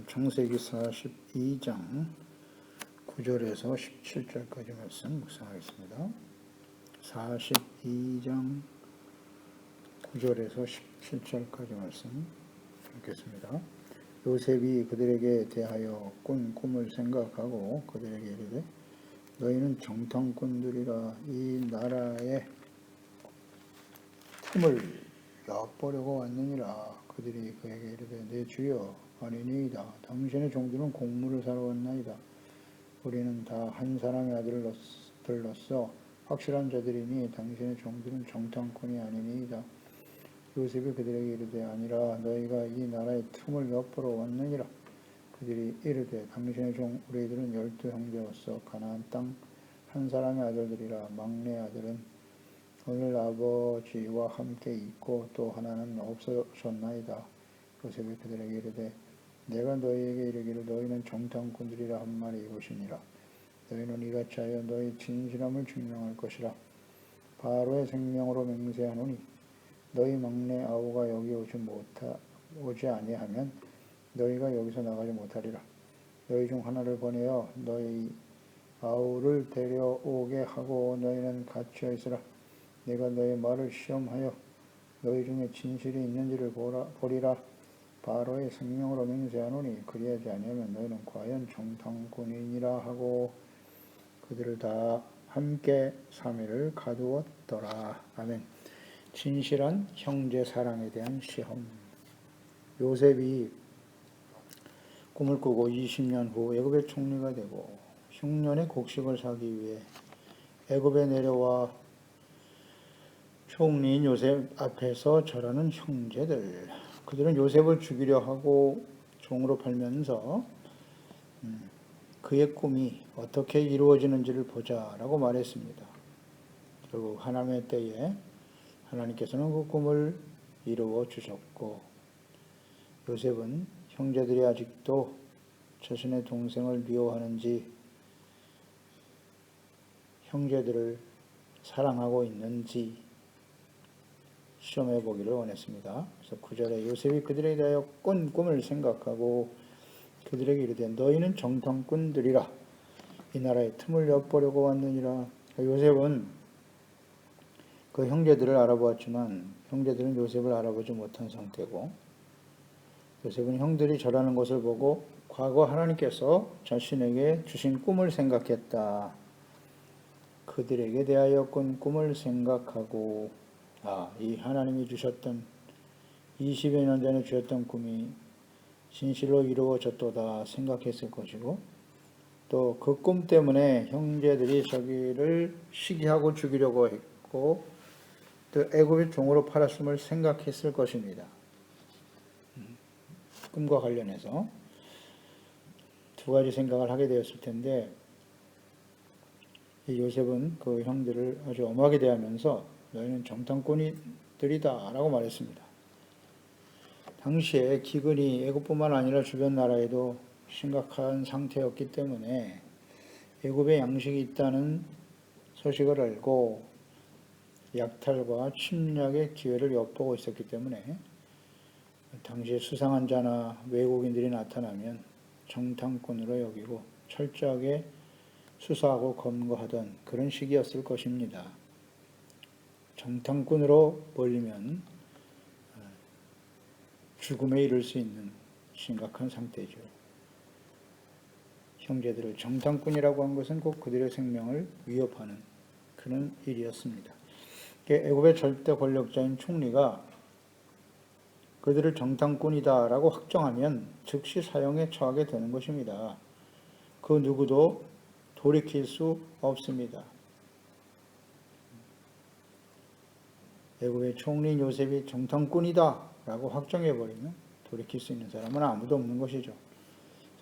창세기 42장 9절에서 17절까지 말씀 묵상하겠습니다. 42장 9절에서 17절까지 말씀 읽겠습니다. 요셉이 그들에게 대하여 꾼 꿈을 생각하고 그들에게 이르되 너희는 정탐꾼들이라 이 나라의 틈을 엿보려고 왔느니라. 그들이 그에게 이르되 내 주여 아니니이다. 당신의 종들은 곡물을 사러 왔나이다. 우리는 다 한 사람의 아들들로서 확실한 자들이니 당신의 종들은 정탐꾼이 아니니이다. 요셉이 그들에게 이르되 아니라 너희가 이 나라의 틈을 엿보러 왔느니라. 그들이 이르되 당신의 종 우리들은 12 형제로서 가나안 땅 한 사람의 아들들이라. 막내 아들은 오늘 아버지와 함께 있고 또 하나는 없어졌나이다. 요셉이 그들에게 이르되 내가 너희에게 이르기를 너희는 정탐꾼들이라 한 말이 이것이니라. 너희는 이같이 하여 너희 진실함을 증명할 것이라. 바로의 생명으로 맹세하노니 너희 막내 아우가 여기 오지 아니하면 너희가 여기서 나가지 못하리라. 너희 중 하나를 보내어 너희 아우를 데려오게 하고 너희는 갇혀 있으라. 내가 너희 말을 시험하여 너희 중에 진실이 있는지를 보리라. 바로의 생명으로 맹세하노니 그리하지 아니하면 너희는 과연 정탐꾼이니라 하고 그들을 다 함께 3일을 가두었더라. 아멘. 진실한 형제 사랑에 대한 시험. 요셉이 꿈을 꾸고 20년 후 애굽의 총리가 되고 흉년의 곡식을 사기 위해 애굽에 내려와 총리인 요셉 앞에서 절하는 형제들. 그들은 요셉을 죽이려 하고 종으로 팔면서 그의 꿈이 어떻게 이루어지는지를 보자라고 말했습니다. 결국 하나님의 때에 하나님께서는 그 꿈을 이루어 주셨고 요셉은 형제들이 아직도 자신의 동생을 미워하는지 형제들을 사랑하고 있는지 시험해 보기를 원했습니다. 그래서 9절에 요셉이 그들에 대하여 꾼 꿈을 생각하고 그들에게 이르되 너희는 정탐꾼들이라 이 나라의 틈을 엿보려고 왔느니라. 요셉은 그 형제들을 알아보았지만 형제들은 요셉을 알아보지 못한 상태고 요셉은 형들이 절하는 것을 보고 과거 하나님께서 자신에게 주신 꿈을 생각했다. 그들에게 대하여 꾼 꿈을 생각하고 이 하나님이 주셨던 20여 년 전에 주셨던 꿈이 진실로 이루어졌도다 생각했을 것이고 또 그 꿈 때문에 형제들이 자기를 시기하고 죽이려고 했고 또 애굽의 종으로 팔았음을 생각했을 것입니다. 꿈과 관련해서 두 가지 생각을 하게 되었을 텐데 요셉은 그 형들을 아주 엄하게 대하면서 너희는 정탐꾼들이다 라고 말했습니다. 당시에 기근이 애굽뿐만 아니라 주변 나라에도 심각한 상태였기 때문에 애굽에 양식이 있다는 소식을 알고 약탈과 침략의 기회를 엿보고 있었기 때문에 당시에 수상한 자나 외국인들이 나타나면 정탐꾼으로 여기고 철저하게 수사하고 검거하던 그런 시기였을 것입니다. 정탐꾼으로 몰리면 죽음에 이를 수 있는 심각한 상태죠. 형제들을 정탐꾼이라고 한 것은 꼭 그들의 생명을 위협하는 그런 일이었습니다. 애굽의 절대 권력자인 총리가 그들을 정탐꾼이다라고 확정하면 즉시 사형에 처하게 되는 것입니다. 그 누구도 돌이킬 수 없습니다. 애굽의 총리인 요셉이 정탐꾼이다 라고 확정해버리면 돌이킬 수 있는 사람은 아무도 없는 것이죠.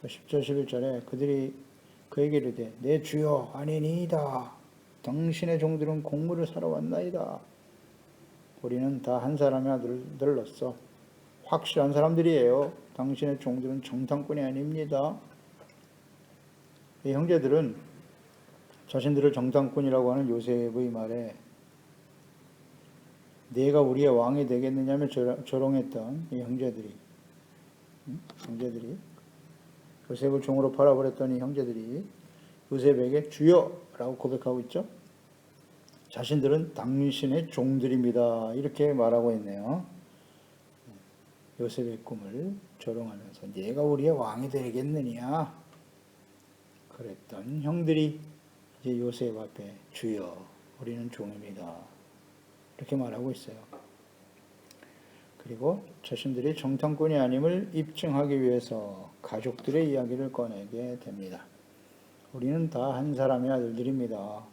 10절 11절에 그들이 그에게 이르되 내 주여 아니니이다. 당신의 종들은 곡물을 사러 왔나이다. 우리는 다 한 사람의 아들들로서 확실한 사람들이에요. 당신의 종들은 정탐꾼이 아닙니다. 이 형제들은 자신들을 정탐꾼이라고 하는 요셉의 말에 네가 우리의 왕이 되겠느냐며 조롱했던 이 형제들이 요셉을 종으로 팔아버렸더니 형제들이 요셉에게 주여라고 고백하고 있죠. 자신들은 당신의 종들입니다. 이렇게 말하고 있네요. 요셉의 꿈을 조롱하면서 네가 우리의 왕이 되겠느냐 그랬던 형들이 이제 요셉 앞에 주여 우리는 종입니다. 이렇게 말하고 있어요. 그리고 자신들이 정탐꾼이 아님을 입증하기 위해서 가족들의 이야기를 꺼내게 됩니다. 우리는 다 한 사람의 아들들입니다.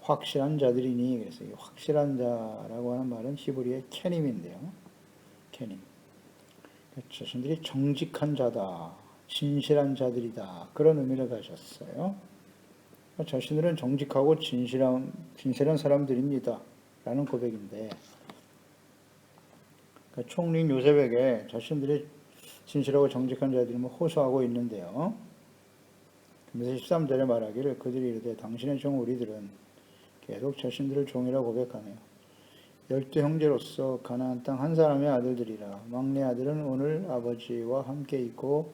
확실한 자들이니 그래서 이 확실한 자라고 하는 말은 히브리의 케님인데요. 케님. 자신들이 정직한 자다, 진실한 자들이다 그런 의미를 가졌어요. 자신들은 정직하고 진실한 사람들입니다. 라는 고백인데 총리인 요셉에게 자신들이 진실하고 정직한 자들임을 호소하고 있는데요. 그래서 13절에 말하기를 그들이 이르되 당신의 종 우리들은 계속 자신들을 종이라고 고백하네요. 12형제로서 가나안 땅 한 사람의 아들들이라 막내 아들은 오늘 아버지와 함께 있고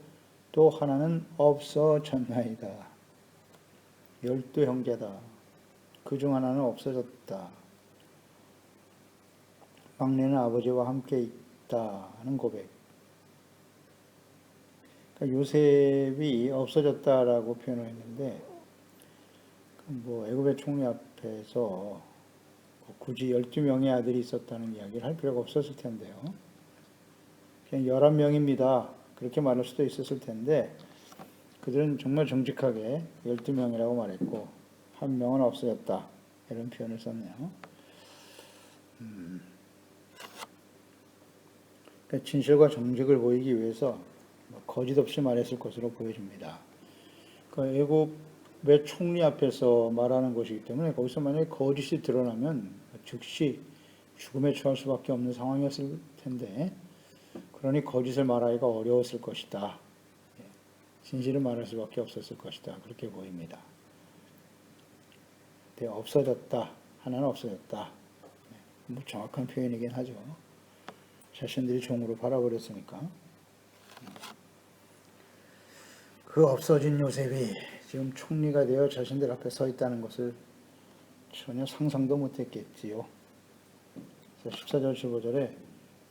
또 하나는 없어졌나이다. 12형제다. 그 중 하나는 없어졌다. 막내는 아버지와 함께 있다는 고백. 그러니까 요셉이 없어졌다라고 표현을 했는데 애굽의 총리 앞에서 굳이 12명의 아들이 있었다는 이야기를 할 필요가 없었을 텐데요. 그냥 11명입니다. 그렇게 말할 수도 있었을 텐데 그들은 정말 정직하게 12명이라고 말했고 한 명은 없어졌다. 이런 표현을 썼네요. 그러니까 진실과 정직을 보이기 위해서 거짓 없이 말했을 것으로 보여집니다. 그러니까 애굽의 총리 앞에서 말하는 것이기 때문에 거기서 만약에 거짓이 드러나면 즉시 죽음에 처할 수밖에 없는 상황이었을 텐데 그러니 거짓을 말하기가 어려웠을 것이다. 진실을 말할 수밖에 없었을 것이다. 그렇게 보입니다. 없어졌다. 하나는 없어졌다. 정확한 표현이긴 하죠. 자신들이 종으로 팔아버렸으니까. 그 없어진 요셉이 지금 총리가 되어 자신들 앞에 서 있다는 것을 전혀 상상도 못했겠지요. 14절 15절에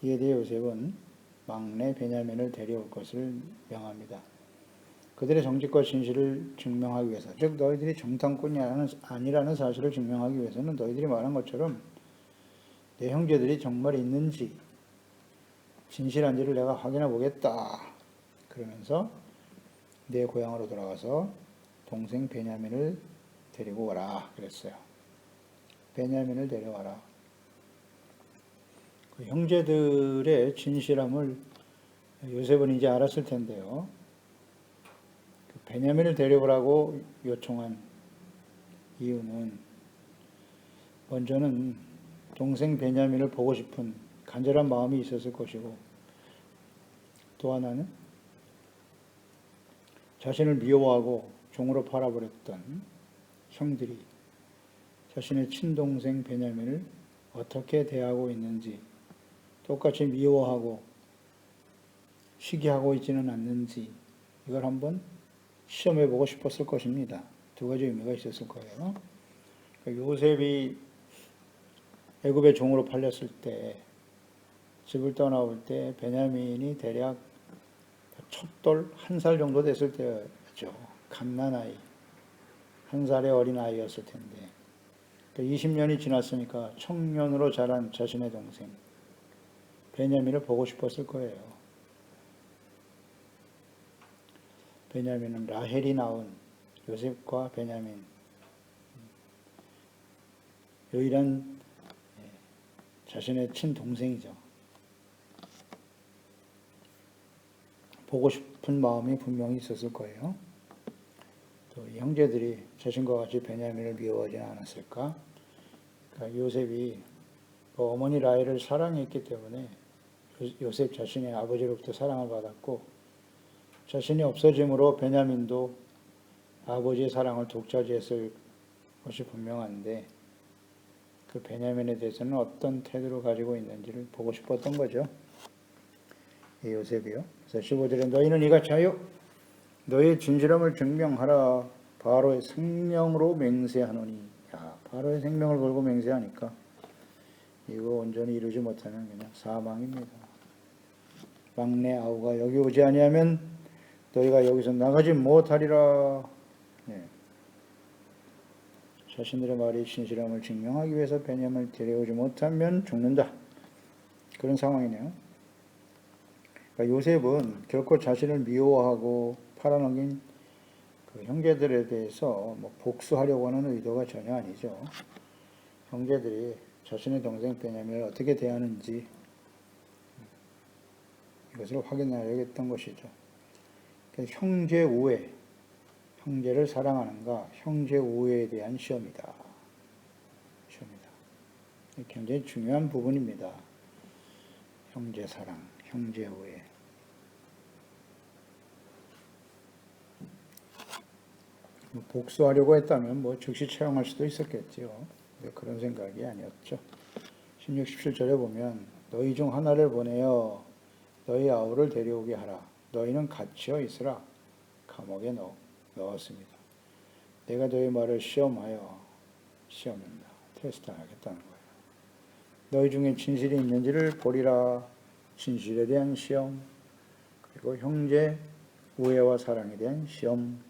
이에 대해 요셉은 막내 베냐민을 데려올 것을 명합니다. 그들의 정직과 진실을 증명하기 위해서, 즉 너희들이 정탐꾼이 아니라는 사실을 증명하기 위해서는 너희들이 말한 것처럼 내 형제들이 정말 있는지 진실한지를 내가 확인해 보겠다. 그러면서 내 고향으로 돌아가서 동생 베냐민을 데리고 와라 그랬어요. 베냐민을 데려와라. 그 형제들의 진실함을 요셉은 이제 알았을 텐데요. 베냐민을 데려오라고 요청한 이유는 먼저는 동생 베냐민을 보고 싶은 간절한 마음이 있었을 것이고 또 하나는 자신을 미워하고 종으로 팔아버렸던 형들이 자신의 친동생 베냐민을 어떻게 대하고 있는지 똑같이 미워하고 시기하고 있지는 않는지 이걸 한번 시험해보고 싶었을 것입니다. 두 가지 의미가 있었을 거예요. 그러니까 요셉이 애굽의 종으로 팔렸을 때 집을 떠나올 때 베냐민이 대략 첫 돌 1살 정도 됐을 때였죠. 갓난아이. 1살의 어린 아이였을 텐데 20년이 지났으니까 청년으로 자란 자신의 동생 베냐민을 보고 싶었을 거예요. 베냐민은 라헬이 낳은 요셉과 베냐민 유일한 자신의 친동생이죠. 보고 싶은 마음이 분명히 있었을 거예요. 또 이 형제들이 자신과 같이 베냐민을 미워하지는 않았을까? 그러니까 요셉이 어머니 라헬을 사랑했기 때문에 요셉 자신의 아버지로부터 사랑을 받았고 자신이 없어짐으로 베냐민도 아버지의 사랑을 독차지했을 것이 분명한데 그 베냐민에 대해서는 어떤 태도를 가지고 있는지를 보고 싶었던 거죠. 이 요셉이요. 그래서 15절에 너희는 이같이 하여 너의 진실함을 증명하라. 바로의 생명으로 맹세하노니. 야, 바로의 생명을 걸고 맹세하니까 이거 온전히 이루지 못하면 그냥 사망입니다. 막내 아우가 여기 오지 아니하면 너희가 여기서 나가지 못하리라. 네. 자신들의 말이 진실함을 증명하기 위해서 베냐민을 데려오지 못하면 죽는다. 그런 상황이네요. 그러니까 요셉은 결코 자신을 미워하고 팔아넘긴 그 형제들에 대해서 뭐 복수하려고 하는 의도가 전혀 아니죠. 형제들이 자신의 동생 베냐민을 어떻게 대하는지 이것을 확인하려겠던 것이죠. 형제 우애, 형제를 사랑하는가, 형제 우애에 대한 시험이다. 굉장히 중요한 부분입니다. 형제 사랑, 형제 우애. 복수하려고 했다면 뭐 즉시 처형할 수도 있었겠지요. 그런 생각이 아니었죠. 16, 17절에 보면 너희 중 하나를 보내어 너희 아우를 데려오게 하라. 너희는 갇혀 있으라. 감옥에 넣었습니다. 내가 너희 말을 시험한다. 테스트하겠다는 거예요. 너희 중에 진실이 있는지를 보리라. 진실에 대한 시험, 그리고 형제 우애와 사랑에 대한 시험.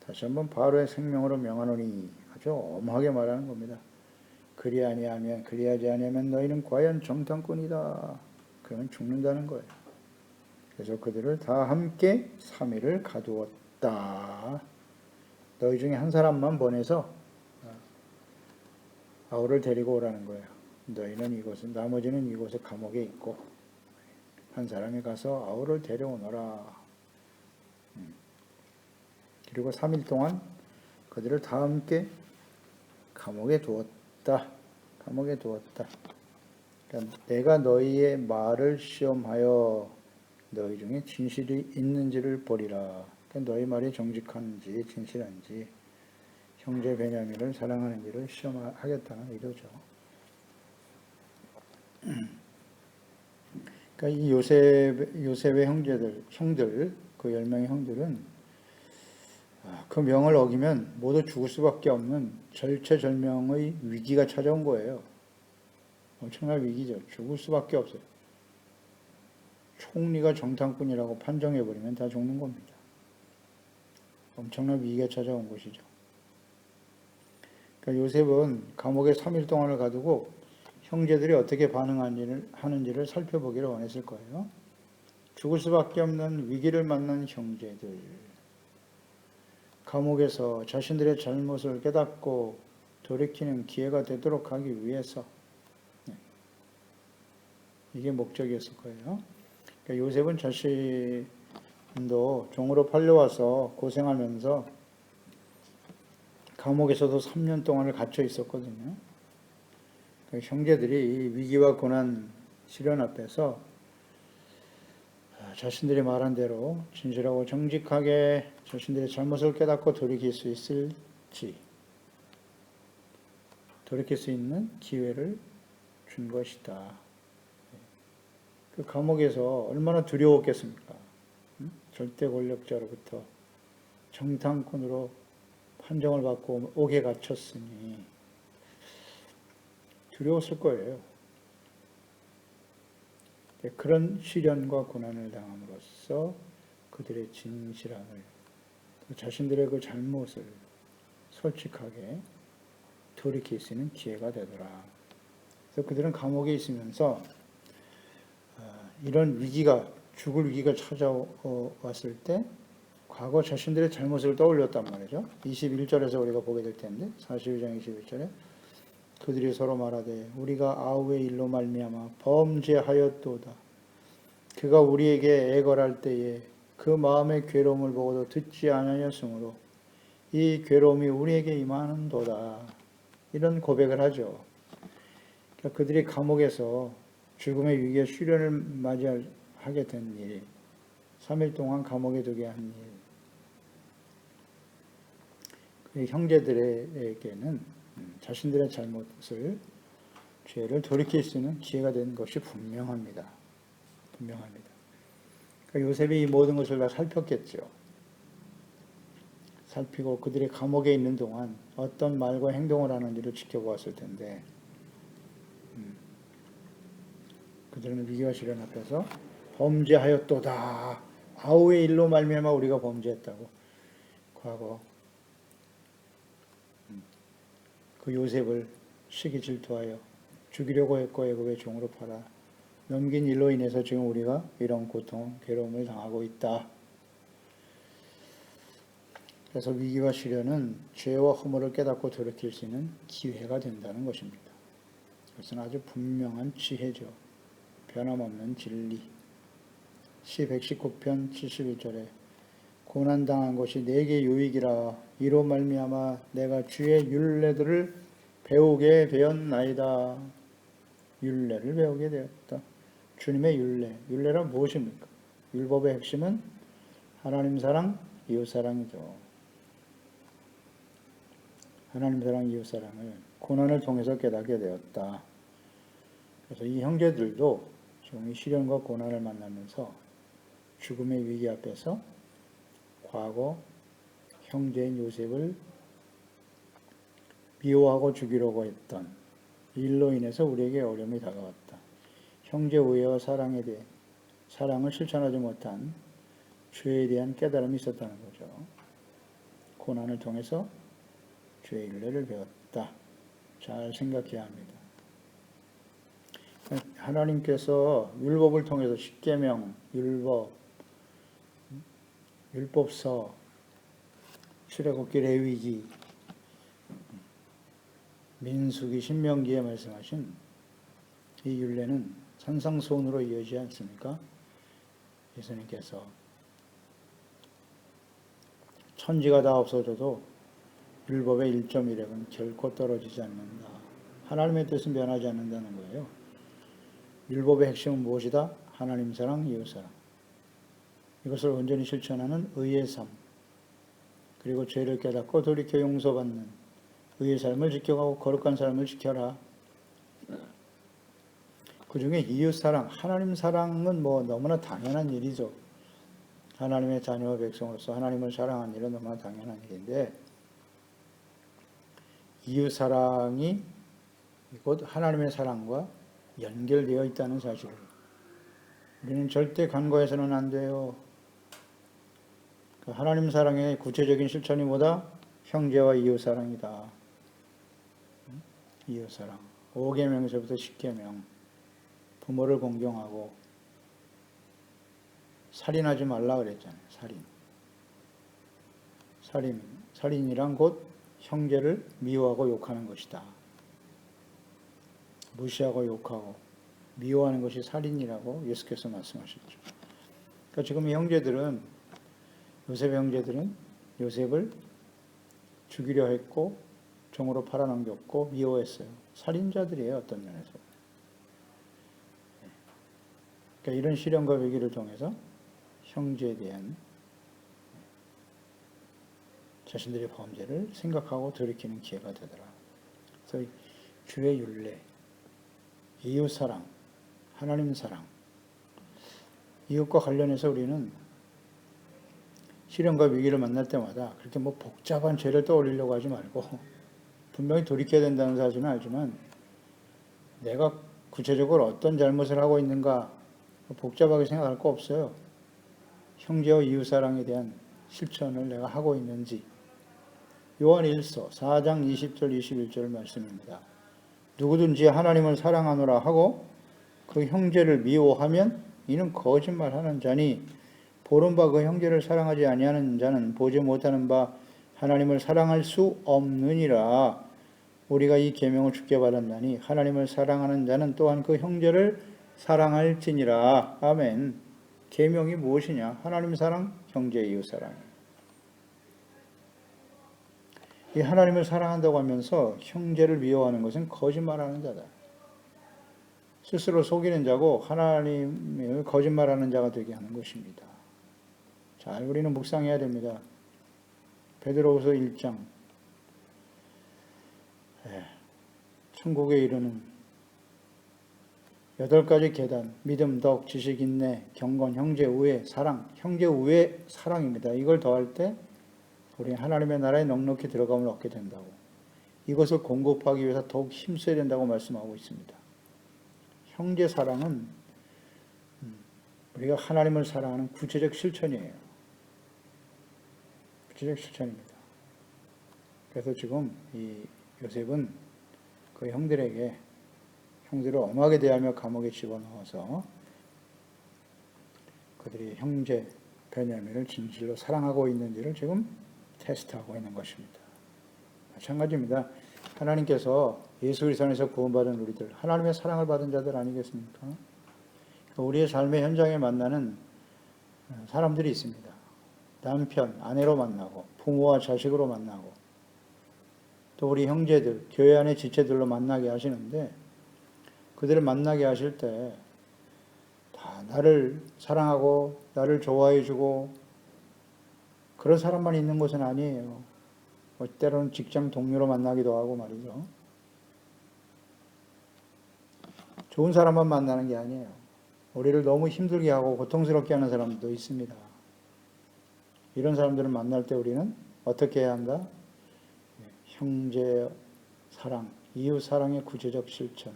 다시 한번 바로의 생명으로 명하노니 아주 엄하게 말하는 겁니다. 그리하지 아니하면 너희는 과연 정탐꾼이다. 그러면 죽는다는 거예요. 그래서 그들을 다 함께 3일을 가두었다. 너희 중에 한 사람만 보내서 아우를 데리고 오라는 거예요. 너희는 나머지는 이곳에 감옥에 있고 한 사람이 가서 아우를 데려오너라. 그리고 3일 동안 그들을 다 함께 감옥에 두었다. 그러니까 내가 너희의 말을 시험하여 너희 중에 진실이 있는지를 보리라. 그러니까 너희 말이 정직한지 진실한지 형제 베냐민을 사랑하는지를 시험하겠다는 의도죠. 그러니까 이 요셉의 형들, 그 10명의 형들은 그 명을 어기면 모두 죽을 수밖에 없는 절체절명의 위기가 찾아온 거예요. 엄청난 위기죠. 죽을 수밖에 없어요. 총리가 정탐꾼이라고 판정해버리면 다 죽는 겁니다. 엄청난 위기가 찾아온 것이죠. 그러니까 요셉은 감옥에 3일 동안을 가두고 형제들이 어떻게 반응하는지를 살펴보기를 원했을 거예요. 죽을 수밖에 없는 위기를 만난 형제들. 감옥에서 자신들의 잘못을 깨닫고 돌이키는 기회가 되도록 하기 위해서 이게 목적이었을 거예요. 그러니까 요셉은 자신도 종으로 팔려와서 고생하면서 감옥에서도 3년 동안을 갇혀 있었거든요. 그러니까 형제들이 위기와 고난, 시련 앞에서 자신들이 말한 대로 진실하고 정직하게 자신들의 잘못을 깨닫고 돌이킬 수 있을지, 돌이킬 수 있는 기회를 준 것이다. 그 감옥에서 얼마나 두려웠겠습니까? 절대 권력자로부터 정탐꾼으로 판정을 받고 옥에 갇혔으니 두려웠을 거예요. 그런 시련과 고난을 당함으로써 그들의 진실함을, 자신들의 그 잘못을 솔직하게 돌이킬 수 있는 기회가 되더라. 그래서 그들은 감옥에 있으면서 이런 위기가, 죽을 위기가 찾아왔을 때 과거 자신들의 잘못을 떠올렸단 말이죠. 21절에서 우리가 보게 될 텐데, 42장 21절에 그들이 서로 말하되 우리가 아우의 일로 말미암아 범죄하였도다. 그가 우리에게 애걸할 때에 그 마음의 괴로움을 보고도 듣지 아니하였으므로 이 괴로움이 우리에게 임하는도다. 이런 고백을 하죠. 그러니까 그들이 감옥에서 죽음의 위기와 시련을 맞이하게 된 일, 3일 동안 감옥에 두게 한 일, 그 형제들에게는 자신들의 죄를 돌이킬 수 있는 기회가 된 것이 분명합니다. 그러니까 요셉이 이 모든 것을 다 살폈겠죠. 살피고 그들의 감옥에 있는 동안 어떤 말과 행동을 하는지를 지켜보았을 텐데, 그들은 위기와 시련 앞에서 범죄하였도다. 아우의 일로 말미암아 우리가 범죄했다고. 과거 그 요셉을 시기 질투하여 죽이려고 했고 애굽의 종으로 팔아 넘긴 일로 인해서 지금 우리가 이런 고통, 괴로움을 당하고 있다. 그래서 위기와 시련은 죄와 허물을 깨닫고 돌이킬 수 있는 기회가 된다는 것입니다. 그것은 아주 분명한 지혜죠. 변함없는 진리. 시 119편 71절에 고난당한 것이 내게 유익이라 이로 말미암아 내가 주의 율례들을 배우게 되었나이다. 율례를 배우게 되었다. 주님의 율례. 율례란 무엇입니까? 율법의 핵심은 하나님 사랑, 이웃 사랑이죠. 하나님 사랑, 이웃 사랑을 고난을 통해서 깨닫게 되었다. 그래서 이 형제들도 지금 이 시련과 고난을 만나면서 죽음의 위기 앞에서 과거 형제인 요셉을 미워하고 죽이려고 했던 일로 인해서 우리에게 어려움이 다가왔다. 형제 우애와 사랑에 대해 사랑을 실천하지 못한 죄에 대한 깨달음이 있었다는 거죠. 고난을 통해서 죄의 율례를 배웠다. 잘 생각해야 합니다. 하나님께서 율법을 통해서 십계명, 율법서, 출애굽기, 레위기, 민수기, 신명기에 말씀하신 이 율례는 산상수훈으로 이어지지 않습니까? 예수님께서 천지가 다 없어져도 율법의 1.1핵은 결코 떨어지지 않는다. 하나님의 뜻은 변하지 않는다는 거예요. 율법의 핵심은 무엇이다? 하나님 사랑, 이웃 사랑. 이것을 온전히 실천하는 의의 삶, 그리고 죄를 깨닫고 돌이켜 용서받는 의의 삶을 지켜가고 거룩한 삶을 지켜라. 그 중에 이웃 사랑, 하나님 사랑은 뭐 너무나 당연한 일이죠. 하나님의 자녀와 백성으로서 하나님을 사랑하는 일은 너무나 당연한 일인데, 이웃 사랑이 곧 하나님의 사랑과 연결되어 있다는 사실을 우리는 절대 간과해서는 안 돼요. 하나님 사랑의 구체적인 실천이 뭐다? 형제와 이웃 사랑이다. 이웃 사랑. 5계명에서부터 10계명. 부모를 공경하고 살인하지 말라 그랬잖아요. 살인이란 곧 형제를 미워하고 욕하는 것이다. 무시하고 욕하고 미워하는 것이 살인이라고 예수께서 말씀하셨죠. 그러니까 지금 이 형제들은, 요셉의 형제들은 요셉을 죽이려 했고 종으로 팔아넘겼고 미워했어요. 살인자들이에요, 어떤 면에서. 그러니까 이런 시련과 위기를 통해서 형제에 대한 자신들의 범죄를 생각하고 돌이키는 기회가 되더라. 그래서 주의 율례, 이웃 사랑, 하나님 사랑, 이웃과 관련해서 우리는 시련과 위기를 만날 때마다 그렇게 뭐 복잡한 죄를 떠올리려고 하지 말고, 분명히 돌이켜야 된다는 사실은 알지만 내가 구체적으로 어떤 잘못을 하고 있는가 복잡하게 생각할 거 없어요. 형제와 이웃 사랑에 대한 실천을 내가 하고 있는지. 요한 1서 4장 20절 21절 말씀입니다. 누구든지 하나님을 사랑하노라 하고 그 형제를 미워하면 이는 거짓말하는 자니 보는 바 그 형제를 사랑하지 아니하는 자는 보지 못하는 바 하나님을 사랑할 수 없느니라. 우리가 이 계명을 주께 받았나니 하나님을 사랑하는 자는 또한 그 형제를 사랑할지니라. 아멘. 계명이 무엇이냐? 하나님 사랑, 형제 이웃 사랑. 이 하나님을 사랑한다고 하면서 형제를 미워하는 것은 거짓말하는 자다. 스스로 속이는 자고 하나님을 거짓말하는 자가 되게 하는 것입니다. 잘 우리는 묵상해야 됩니다. 베드로후서 1장. 천국에 이르는 8가지 계단, 믿음, 덕, 지식, 인내, 경건, 형제, 우애, 사랑, 형제, 우애, 사랑입니다. 이걸 더할 때 우리는 하나님의 나라에 넉넉히 들어감을 얻게 된다고. 이것을 공급하기 위해서 더욱 힘써야 된다고 말씀하고 있습니다. 형제 사랑은 우리가 하나님을 사랑하는 구체적 실천이에요. 구체적 실천입니다. 그래서 지금 이 요셉은 그 형들을 엄하게 대하며 감옥에 집어넣어서 그들이 형제 베냐민을 진실로 사랑하고 있는지를 지금 테스트하고 있는 것입니다. 마찬가지입니다. 하나님께서 예수 그리스도 안에서 구원받은 우리들, 하나님의 사랑을 받은 자들 아니겠습니까? 우리의 삶의 현장에 만나는 사람들이 있습니다. 남편, 아내로 만나고, 부모와 자식으로 만나고, 또 우리 형제들, 교회 안의 지체들로 만나게 하시는데, 그들을 만나게 하실 때 다 나를 사랑하고 나를 좋아해주고 그런 사람만 있는 곳은 아니에요. 때로는 직장 동료로 만나기도 하고 말이죠. 좋은 사람만 만나는 게 아니에요. 우리를 너무 힘들게 하고 고통스럽게 하는 사람도 있습니다. 이런 사람들을 만날 때 우리는 어떻게 해야 한다? 형제 사랑, 이웃 사랑의 구체적 실천,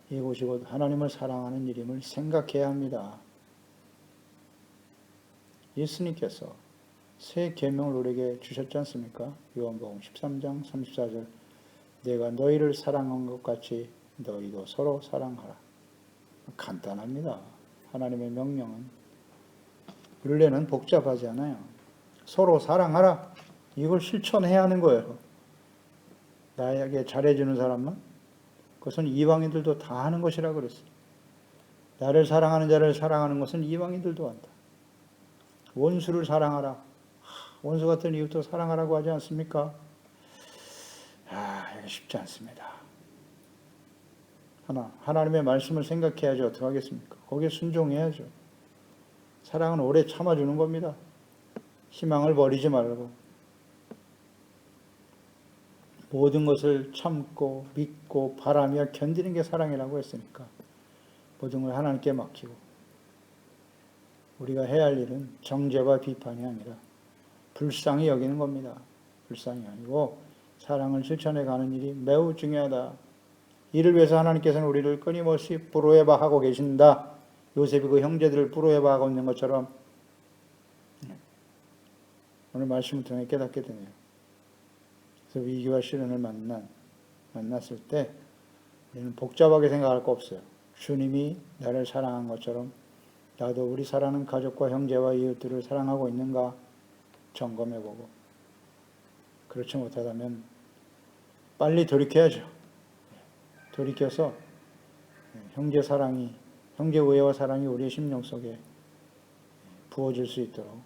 이곳이 곧 하나님을 사랑하는 일임을 생각해야 합니다. 예수님께서 새 계명을 우리에게 주셨지 않습니까? 요한복음 13장 34절 내가 너희를 사랑한 것 같이 너희도 서로 사랑하라. 간단합니다. 하나님의 명령은. 율례는 복잡하지 않아요. 서로 사랑하라. 이걸 실천해야 하는 거예요. 나에게 잘해주는 사람만 그것은 이방인들도 다 하는 것이라 그랬어요. 나를 사랑하는 자를 사랑하는 것은 이방인들도 한다. 원수를 사랑하라. 원수 같은 이웃도 사랑하라고 하지 않습니까? 이거 쉽지 않습니다. 하나님의 말씀을 생각해야지 어떻게 하겠습니까? 거기에 순종해야죠. 사랑은 오래 참아주는 겁니다. 희망을 버리지 말고 모든 것을 참고 믿고 바라며 견디는 게 사랑이라고 했으니까 모든 걸 하나님께 맡기고 우리가 해야 할 일은 정죄와 비판이 아니라 불쌍히 여기는 겁니다. 불쌍히 아니고 사랑을 실천해 가는 일이 매우 중요하다. 이를 위해서 하나님께서는 우리를 끊임없이 부르헤바 하고 계신다. 요셉이 그 형제들을 부르헤바 하고 있는 것처럼 오늘 말씀을 통해 깨닫게 되네요. 그래서 위기와 시련을 만났을 때 우리는 복잡하게 생각할 거 없어요. 주님이 나를 사랑한 것처럼 나도 우리 사랑하는 가족과 형제와 이웃들을 사랑하고 있는가 점검해보고 그렇지 못하다면 빨리 돌이켜야죠. 돌이켜서 형제 우애와 사랑이 우리의 심령 속에 부어질 수 있도록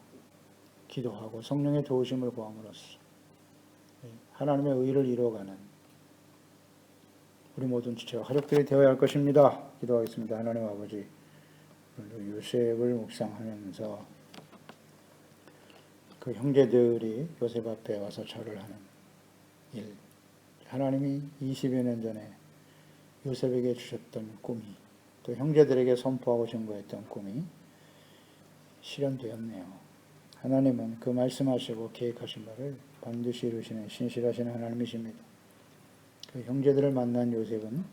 기도하고 성령의 도우심을 구함으로써 하나님의 의를 이루어가는 우리 모든 지체와 가족들이 되어야 할 것입니다. 기도하겠습니다. 하나님 아버지, 요셉을 묵상하면서 그 형제들이 요셉 앞에 와서 절을 하는 일, 하나님이 20여 년 전에 요셉에게 주셨던 꿈이 또 형제들에게 선포하고 증거했던 꿈이 실현되었네요. 하나님은 그 말씀하시고 계획하신 바를 반드시 이루시는 신실하신 하나님이십니다. 그 형제들을 만난 요셉은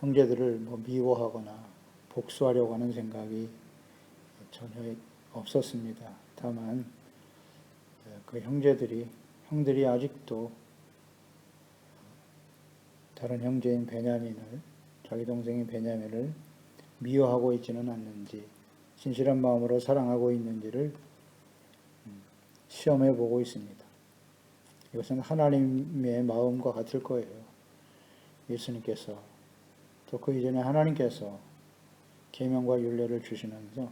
형제들을 미워하거나 복수하려고 하는 생각이 전혀 없었습니다. 다만 그 형들이 아직도 다른 형제인 자기 동생인 베냐민을 미워하고 있지는 않는지 진실한 마음으로 사랑하고 있는지를 시험해 보고 있습니다. 이것은 하나님의 마음과 같을 거예요. 예수님께서 또 그 이전에 하나님께서 계명과 율례를 주시면서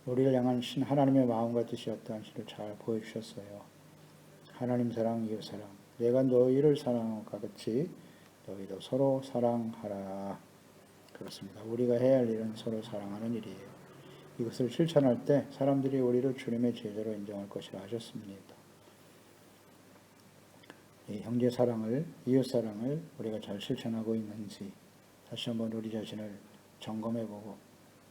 우리를 향한 하나님의 마음과 뜻이 어떠한지를 잘 보여주셨어요. 하나님 사랑, 이웃 사랑. 내가 너희를 사랑한 것 같이 너희도 서로 사랑하라. 그렇습니다. 우리가 해야 할 일은 서로 사랑하는 일이에요. 이것을 실천할 때 사람들이 우리를 주님의 제자로 인정할 것이라 하셨습니다. 이 형제 사랑을, 이웃 사랑을 우리가 잘 실천하고 있는지 다시 한번 우리 자신을 점검해보고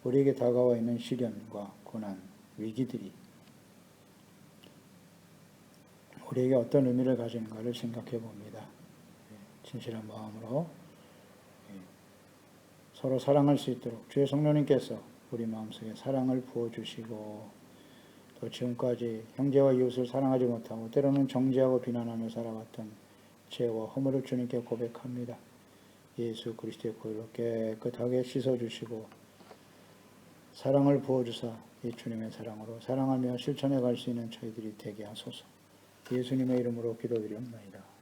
우리에게 다가와 있는 시련과 고난, 위기들이 우리에게 어떤 의미를 가지는가를 생각해 봅니다. 진실한 마음으로 서로 사랑할 수 있도록 주의 성령님께서 우리 마음속에 사랑을 부어주시고 또 지금까지 형제와 이웃을 사랑하지 못하고 때로는 정죄하고 비난하며 살아왔던 죄와 허물을 주님께 고백합니다. 예수 그리스도의 보혈로 깨끗하게 씻어주시고 사랑을 부어주사 이 주님의 사랑으로 사랑하며 실천해 갈 수 있는 저희들이 되게 하소서. 예수님의 이름으로 기도드리옵나이다.